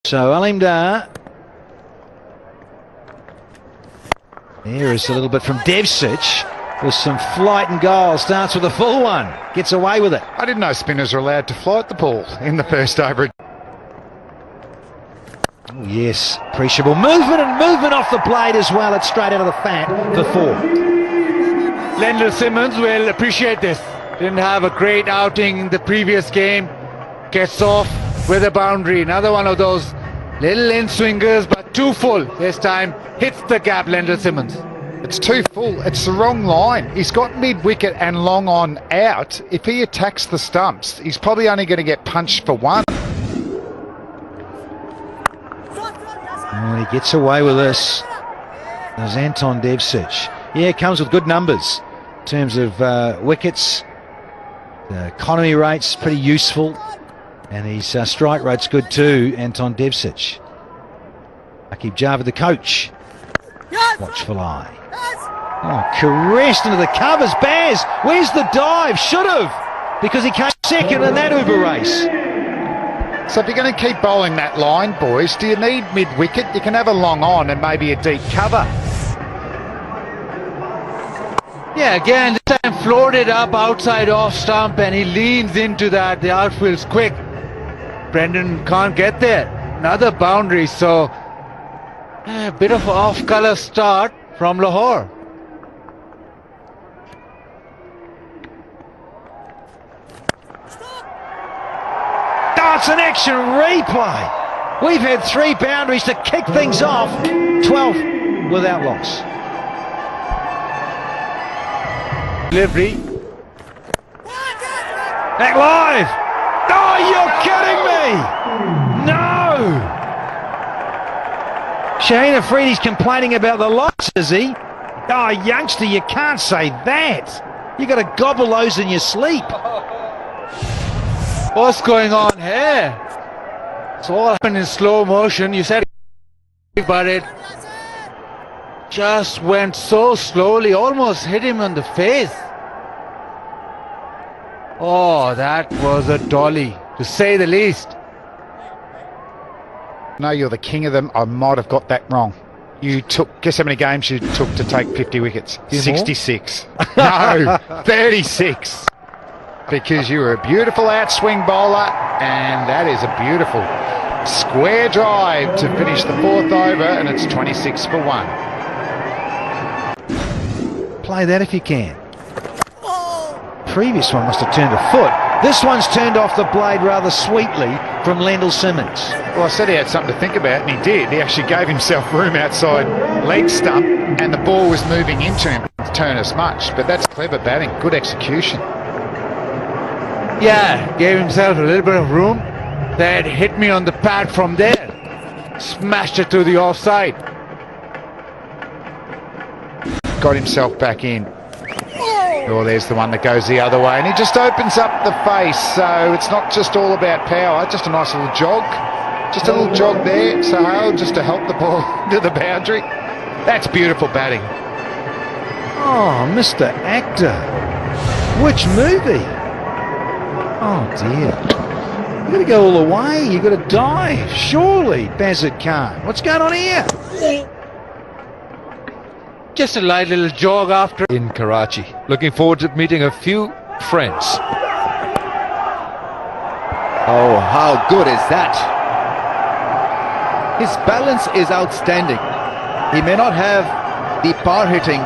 So Alimdar. Here is a little bit from Devsic with some flight and goal. Starts with a full one. Gets away with it. I didn't know spinners are allowed to fly at the ball in the first over. Oh yes, appreciable movement and movement off the blade as well. It's straight out of the fat for 4. Lendl Simmons will appreciate this. Didn't have a great outing in the previous game. Gets off with a boundary. Another one of those little in swingers, but too full this time. Hits the gap, Lendl Simmons. It's too full. It's the wrong line. He's got mid-wicket and long on out. If he attacks the stumps, he's probably only going to get punched for 1. And he gets away with this. There's Anton Devsic. Yeah, comes with good numbers in terms of wickets. The economy rate's pretty useful. And his strike rate's good too, Anton Devsic. Akib Java, the coach. Watchful eye. Oh, caressed into the covers. Baz, where's the dive? Should have, because he came second in that Uber race. So if you're going to keep bowling that line, boys, do you need mid-wicket? You can have a long on and maybe a deep cover. Yeah, again, this time floated up outside off stump and he leans into that. The outfield's quick. Brendan can't get there. Another boundary, so a bit of off-colour start from Lahore. It's an action replay. We've had 3 boundaries to kick things off. 12 without loss. Delivery. Back live. Oh, you're kidding me. No. Shaheen Afridi's complaining about the loss, is he? Oh, youngster, you can't say that. You got to gobble those in your sleep. What's going on here? It's all happened in slow motion. You said, but it just went so slowly, almost hit him on the face. Oh, that was a dolly, to say the least. No, you're the king of them. I might have got that wrong. You took, guess how many games you took to take 50 wickets? 66. No, 36. Because you were a beautiful outswing bowler, and that is a beautiful square drive to finish the 4th over, and it's 26 for 1. Play that if you can. Previous one must have turned a foot. This one's turned off the blade rather sweetly from Lendl Simmons. Well, I said he had something to think about, and he did. He actually gave himself room outside leg stump, and the ball was moving into him to turn as much. But that's clever batting, good execution. Yeah, gave himself a little bit of room. That hit me on the pad from there. Smashed it to the offside. Got himself back in. Oh, there's the one that goes the other way. And he just opens up the face. So it's not just all about power. Just a nice little jog. Just a little jog there, Sahel, just to help the ball to the boundary. That's beautiful batting. Oh, Mr. Actor. Which movie? Oh dear. You gotta go all the way, you gotta dive, surely, Bazit Khan. What's going on here? Just a light little jog after. In Karachi. Looking forward to meeting a few friends. Oh, how good is that? His balance is outstanding. He may not have the power hitting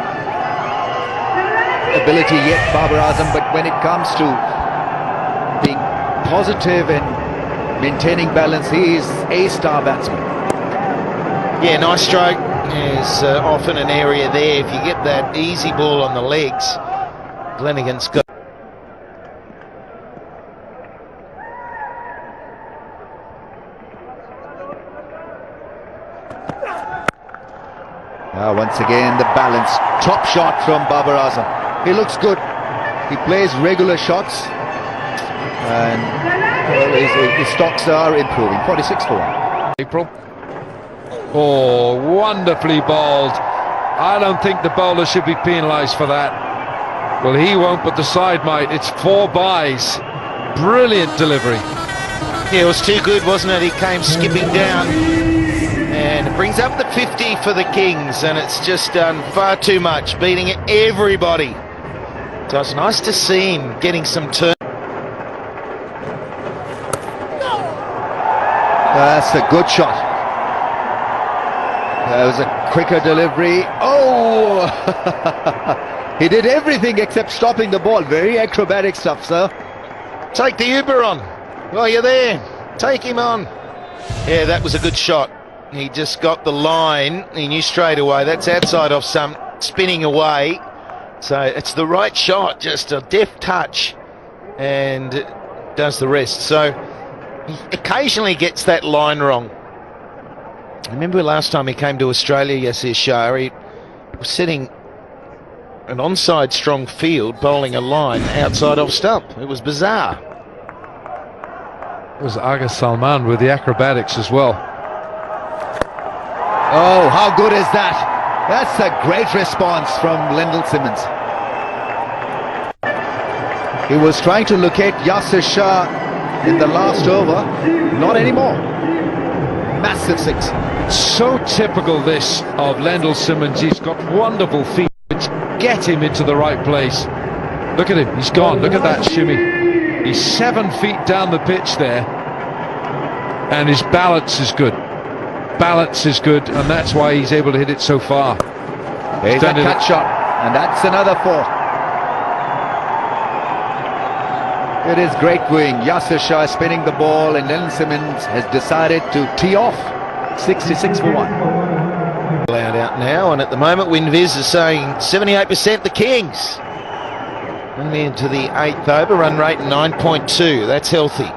ability yet, Babar Azam, but when it comes to being positive and maintaining balance, he is a star batsman. Yeah, nice stroke. There's often an area there. If you get that easy ball on the legs, Glenigan's got. Once again, the balance. Top shot from Babar Azam. He looks good. He plays regular shots. And his stocks are improving. 46 for 1. April. Oh, wonderfully bowled. I don't think the bowler should be penalised for that. Well, he won't, but the side might. It's 4 byes. Brilliant delivery. Yeah, it was too good, wasn't it? He came skipping down, and it brings up the 50 for the Kings, and it's just done far too much, beating everybody. So it's nice to see him getting some turn. That's a good shot. That was a quicker delivery. Oh! He did everything except stopping the ball. Very acrobatic stuff, sir. Take the Uber on while you're there. Take him on. Yeah, that was a good shot. He just got the line. He knew straight away. That's outside off some, spinning away. So it's the right shot, just a deft touch, and it does the rest. So he occasionally gets that line wrong. I remember last time he came to Australia, Yasir Shah, he was setting an onside strong field, bowling a line outside off stump. It was bizarre. It was Aga Salman with the acrobatics as well. Oh, how good is that? That's a great response from Lendl Simmons. He was trying to locate Yasir Shah in the last over. Not anymore. Massive six. So typical this of Lendl Simmons. He's got wonderful feet which get him into the right place. Look at him, he's gone. Look at that shimmy. He's 7 feet down the pitch there, and his balance is good. Balance is good, and that's why he's able to hit it so far. Here's a cut shot, and that's another 4. It is great going. Yasir Shah spinning the ball, and Lendl Simmons has decided to tee off. 66 for 1. Allowed out now, and at the moment WinViz is saying 78% the Kings. Only into the 8th over, run rate 9.2. That's healthy.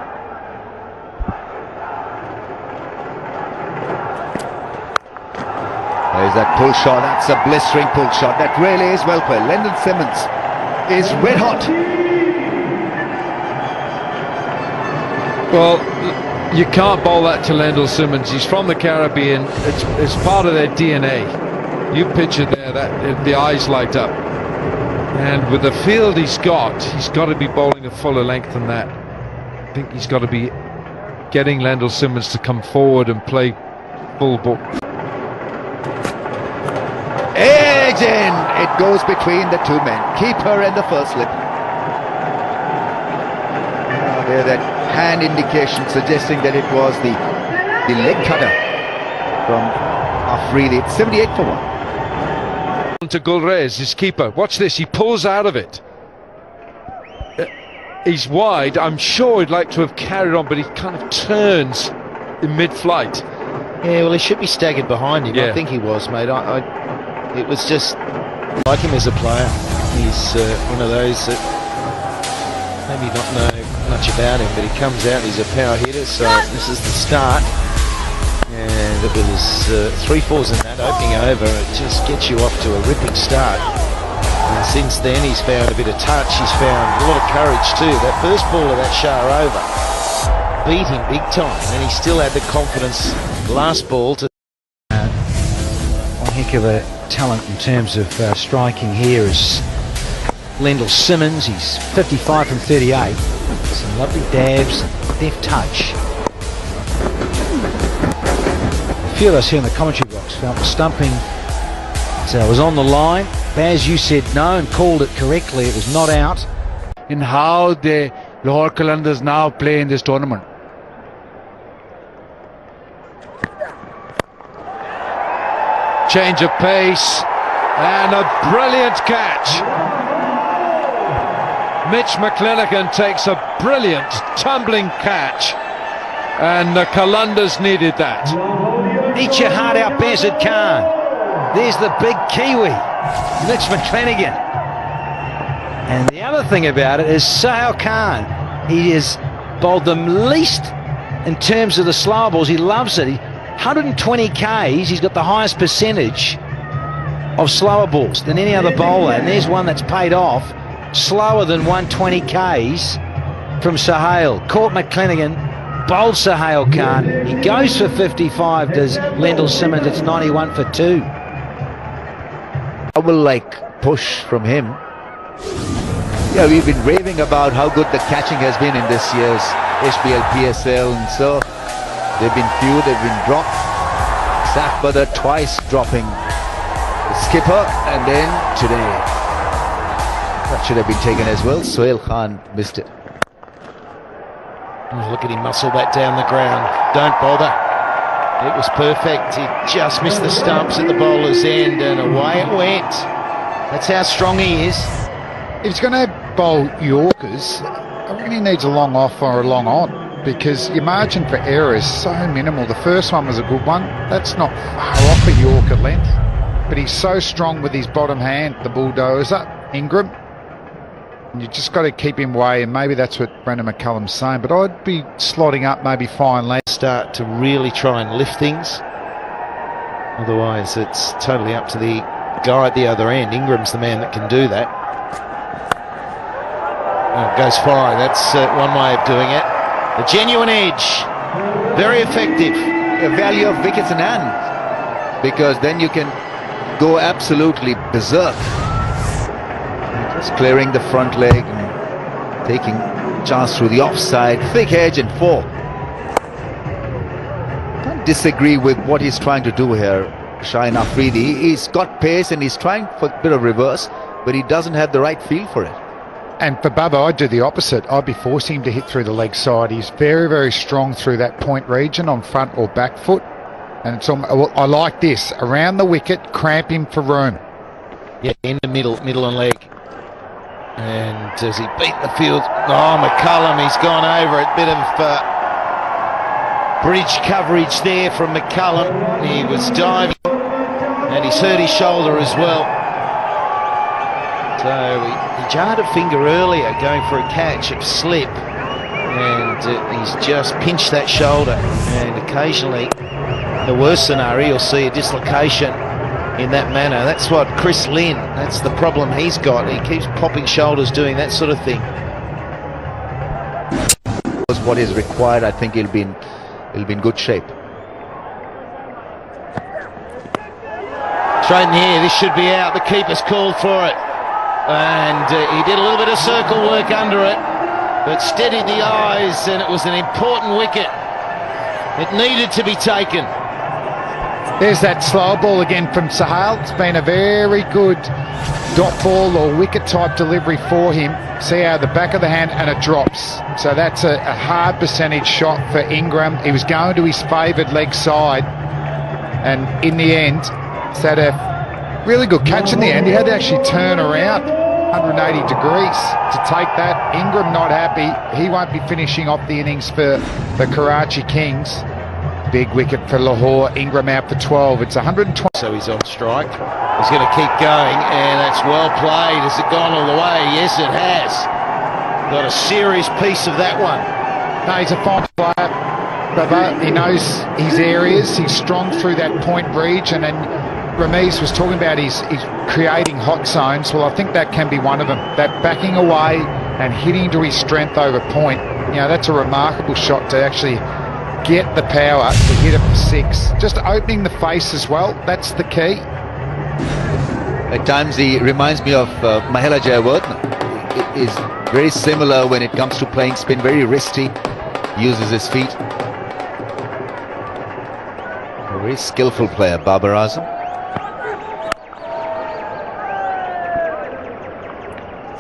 There's that pull shot. That's a blistering pull shot. That really is well played. Lendl Simmons is red hot. Well, you can't bowl that to Lendl Simmons. He's from the Caribbean. It's part of their DNA. You picture there that the eyes light up. And with the field he's got to be bowling a fuller length than that. I think he's got to be getting Lendl Simmons to come forward and play full ball. Edge in. It goes between the two men. Keeper and the first slip. There, that hand indication suggesting that it was the leg cutter from Afridi. It's 78 for 1. To Gulrez, his keeper. Watch this, he pulls out of it. He's wide. I'm sure he'd like to have carried on, but he kind of turns in mid-flight. Yeah, well, he should be staggered behind him. Yeah. I think he was, mate. It was just like him as a player. He's one of those that maybe not know much about him, but he comes out, he's a power hitter, so this is the start. And it was 3-4s in that opening over. It just gets you off to a ripping start. And since then he's found a bit of touch, he's found a lot of courage too. That first ball of that Shah over beat him big time, and he still had the confidence last ball to... One heck of a talent in terms of striking here is Lendl Simmons. He's 55 from 38. Some lovely dabs, deft touch. A few of us here in the commentary box felt the stumping was on the line. Baz, you said no and called it correctly. It was not out. In how the Lahore Qalandars now play in this tournament. Change of pace, and a brilliant catch. Mitch McClenaghan takes a brilliant tumbling catch, and the Qalandars needed that. Eat your heart out, Bazid Khan. There's the big Kiwi, Mitch McClenaghan. And the other thing about it is Sahil Khan. He has bowled them least in terms of the slower balls. He loves it. 120 Ks, he's got the highest percentage of slower balls than any other bowler. And there's one that's paid off. Slower than 120 Ks from Sahil. Caught McClenaghan, bowled Sahil Khan. He goes for 55, does Lendl Simmons. It's 91 for 2. Like push from him. Yeah, we've been raving about how good the catching has been in this year's HBL, PSL, and so they've been few, they've been dropped. Zach Badr twice dropping the skipper, and then today that should have been taken as well. Sohail Khan missed it. Oh, look at him muscle that down the ground. Don't bother. It was perfect. He just missed the stumps at the bowler's end, and away it went. That's how strong he is. If he's going to bowl Yorkers, I reckon he needs a long off or a long on, because your margin for error is so minimal. The first one was a good one. That's not far off a Yorker length, but he's so strong with his bottom hand, the bulldozer, Ingram. And you just got to keep him away, and maybe that's what Brendan McCullum's saying. But I'd be slotting up maybe fine length. Start to really try and lift things. Otherwise, it's totally up to the guy at the other end. Ingram's the man that can do that. Oh, goes far. That's one way of doing it. A genuine edge. Very effective. The value of wickets in hand, because then you can go absolutely berserk. Just clearing the front leg and taking chance through the offside, thick edge and 4. Can't disagree with what he's trying to do here, Shaheen Afridi. He's got pace and he's trying for a bit of reverse, but he doesn't have the right feel for it. And for Bubba, I'd do the opposite. I'd be forcing him to hit through the leg side. He's very, very strong through that point region on front or back foot. And it's I like this. Around the wicket, cramp him for room. Yeah, in the middle and leg. And does he beat the field? Oh, McCullum, he's gone over it. Bit of bridge coverage there from McCullum. He was diving and he's hurt his shoulder as well. So he jarred a finger earlier going for a catch of slip, and he's just pinched that shoulder. And occasionally, the worst scenario, you'll see a dislocation in that manner. That's what Chris Lynn, that's the problem he's got. He keeps popping shoulders doing that sort of thing. What is required, I think he'll be in good shape. Straight in here, this should be out. The keeper's called for it. And he did a little bit of circle work under it, but steadied the eyes, and it was an important wicket. It needed to be taken. There's that slow ball again from Sohail. It's been a very good dot ball or wicket type delivery for him. See how the back of the hand, and it drops. So that's a hard percentage shot for Ingram. He was going to his favoured leg side, and in the end, it's had a really good catch in the end. He had to actually turn around 180 degrees to take that. Ingram not happy. He won't be finishing off the innings for the Karachi Kings. Big wicket for Lahore. Ingram out for 12. It's 120. So he's on strike. He's going to keep going, and that's well played. Has it gone all the way? Yes, it has. Got a serious piece of that one. No, he's a fine player. But he knows his areas. He's strong through that point region, and Ramiz was talking about he's creating hot zones. Well, I think that can be one of them. That backing away and hitting to his strength over point. You know, that's a remarkable shot to actually get the power to hit it for 6. Just opening the face as well. That's the key. At times he reminds me of Mahela Jayawardene. It is very similar when it comes to playing spin. Very wristy. Uses his feet. A very skillful player, Babar Azam.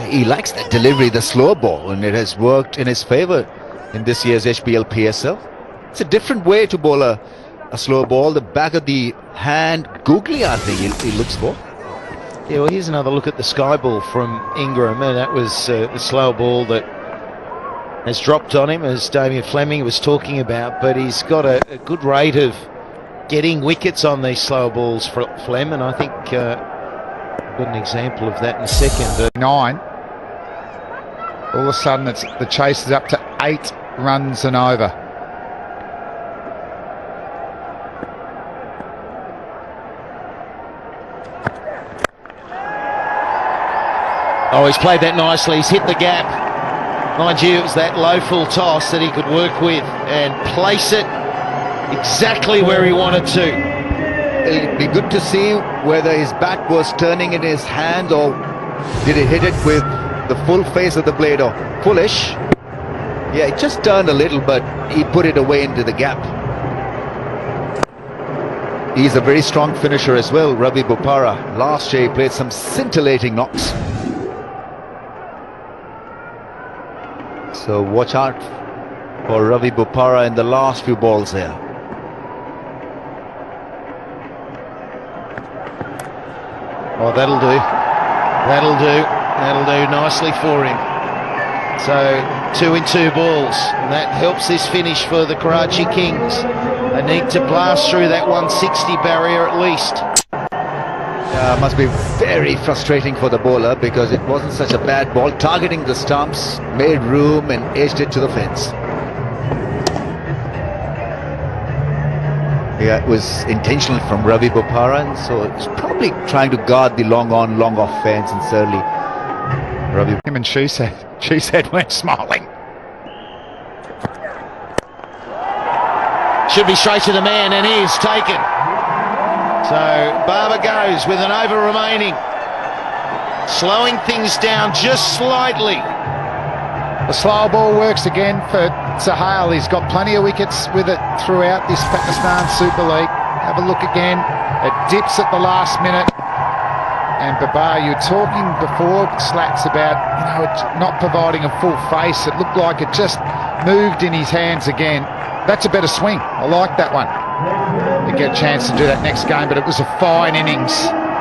He likes that delivery, the slow ball, and it has worked in his favour in this year's HBL PSL. It's a different way to bowl a slow ball. The back of the hand, googly, I think he looks for. Yeah, well, here's another look at the sky ball from Ingram, and that was the slow ball that has dropped on him, as Damien Fleming was talking about. But he's got a good rate of getting wickets on these slow balls for Flem, and I think I've got an example of that in a second. 9. All of a sudden, the chase is up to 8 runs and over. Oh, he's played that nicely. He's hit the gap. Mind you, it was that low full toss that he could work with and place it exactly where he wanted to. It'd be good to see whether his bat was turning in his hand, or did he hit it with the full face of the blade, or fullish. Yeah, it just turned a little, but he put it away into the gap. He's a very strong finisher as well, Ravi Bopara. Last year he played some scintillating knocks. So watch out for Ravi Bopara in the last few balls there. Oh, that'll do. That'll do. That'll do nicely for him. So 2 in 2 balls, and that helps this finish for the Karachi Kings. They need to blast through that 160 barrier at least. Must be very frustrating for the bowler, because it wasn't such a bad ball. Targeting the stumps, made room and edged it to the fence. Yeah, it was intentional from Ravi Bopara, and so it's probably trying to guard the long on, long off fence, and certainly Ravi. Him and she said weren't smiling. Should be straight to the man, and he is taken. So Barber goes with an over remaining, slowing things down just slightly. The slow ball works again for Sahal. He's got plenty of wickets with it throughout this Pakistan Super League. Have a look again. It dips at the last minute. And Babar, you were talking before, Slats, about, it's not providing a full face. It looked like it just moved in his hands again. That's a better swing. I like that one. They get a chance to do that next game, but it was a fine innings.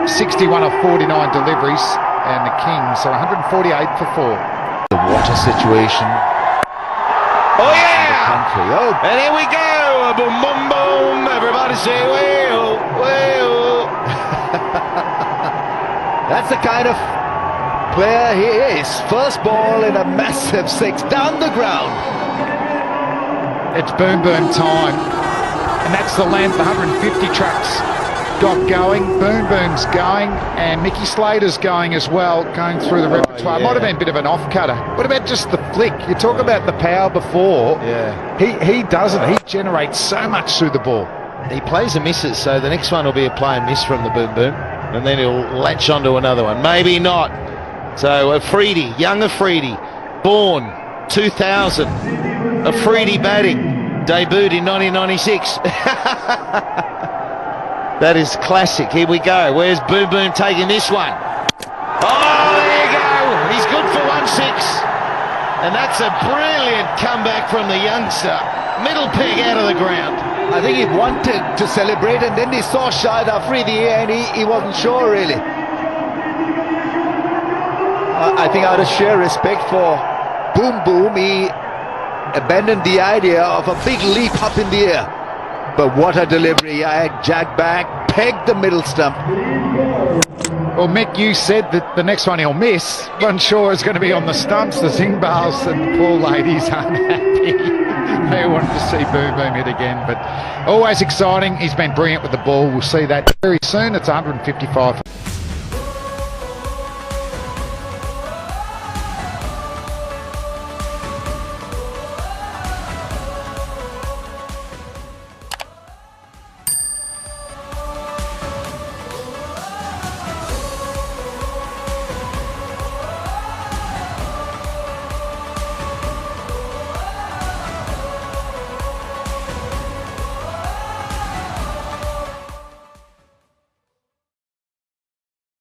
61 of 49 deliveries, and the Kings are 148 for 4. The water situation. Oh yeah! Country. Oh, and here we go! Boom, boom, boom! Everybody say, well, well. that's the kind of player he is. First ball in a massive 6 down the ground. It's boom boom time, and that's the length. 150 trucks got going. Boom boom's going, and Mickey Slater's going as well, going through the repertoire. Yeah. Might have been a bit of an off cutter. What about just the flick? You talk about the power before. Yeah. He doesn't. He generates so much through the ball. He plays and misses, so the next one will be a play and miss from the boom boom, and then he'll latch onto another one. Maybe not. So Afridi, young Afridi, born 2000. Afridi batting, debuted in 1996. That is classic. Here we go. Where's Boom Boom taking this one? Oh, there you go. He's good for 1-6. And that's a brilliant comeback from the youngster. Middle peg out of the ground. I think he wanted to celebrate, and then he saw Shahid Afridi, and he wasn't sure really. I think out of sheer respect for Boom Boom, he abandoned the idea of a big leap up in the air. But what a delivery. I had jacked back, pegged the middle stump. Well, Mick, you said that the next one he'll miss. Wasn't sure it's going to be on the stumps. The Zingbals and the poor ladies aren't happy. They wanted to see Boom Boom hit again, but always exciting. He's been brilliant with the ball. We'll see that very soon. It's 155.